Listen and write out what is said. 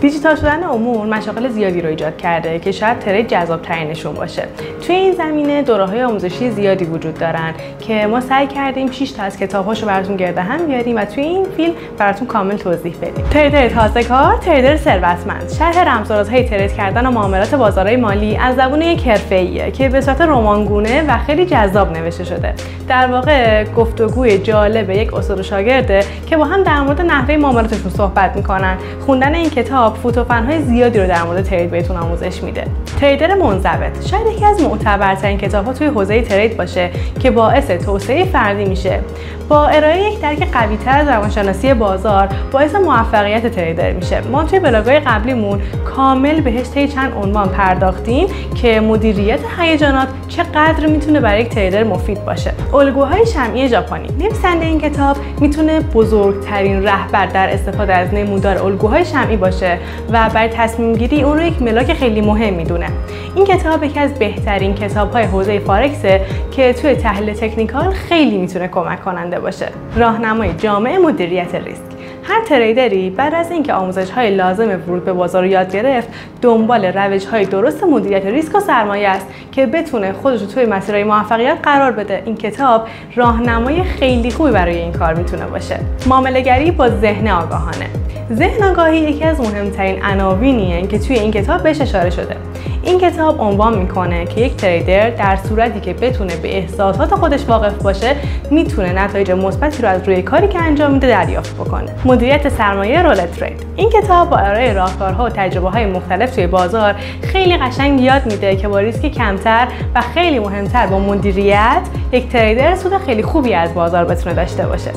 دیجیتال شدن امور مشاغل زیادی رو ایجاد کرده که شاید ترید جذاب‌ترینشون باشه. توی این زمینه دوره‌های آموزشی زیادی وجود دارن که ما سعی کردیم 6 تا از کتاب‌هاشو براتون گرد هم بیاریم و توی این فیلم براتون کامل توضیح بدیم. تریدر تازه‌کار، تریدر ثروتمند، شرح رمزارزهای ترید کردن و معاملات بازارهای مالی از زبون یک حرفه‌ایه که به صورت رمانگونه و خیلی جذاب نوشته شده. در واقع گفتگوی جالب یک استاد و شاگرده که با هم در مورد نحوه معاملاتشون صحبت میکنن. خوندن این کتاب فوت و فن‌های زیادی رو در مورد ترید بهتون آموزش میده. تریدر منضبط شاید یکی از معتبرترین کتاب‌ها توی حوزه ترید باشه که باعث توسعه فردی میشه. با ارائه یک درک قوی‌تر از روانشناسی بازار باعث موفقیت تریدر میشه. ما توی بلاگ‌های قبلیمون کامل بهش طی چند عنوان پرداختیم که مدیریت هیجانات چقدر میتونه برای یک تریدر مفید باشه. الگوهای شمعی ژاپنی. نویسنده این کتاب میتونه بزرگترین رهبر در استفاده از نمودار الگوهای شمعی باشه و برای تصمیم گیری اون رو یک ملاک خیلی مهم میدونه. این کتاب یکی از بهترین کتاب‌های حوزه فارکسه که توی تحلیل تکنیکال خیلی میتونه کمک کننده باشه. راهنمای جامع مدیریت ریسک. هر تریدری بعد از اینکه آموزش‌های لازم ورود به بازار رو یاد گرفت، دنبال روش‌های درست مدیریت ریسک و سرمایه است که بتونه خودش رو توی مسیرهای موفقیت قرار بده. این کتاب راهنمای خیلی خوبی برای این کار میتونه باشه. معامله‌گری با ذهن آگاهانه. ذهن آگاهی یکی از مهمترین عناوینیه که توی این کتاب بهش اشاره شده. این کتاب عنوان میکنه که یک تریدر در صورتی که بتونه به احساسات خودش واقف باشه، میتونه نتایج مثبتی رو از روی کاری که انجام میده دریافت بکنه. مدیریت سرمایه رول ترید. این کتاب با ارائه راهکارها و تجربه‌های مختلف توی بازار خیلی قشنگ یاد میده که با ریسک کمتر و خیلی مهمتر با مدیریت یک تریدر سود خیلی خوبی از بازار بتونه داشته باشه.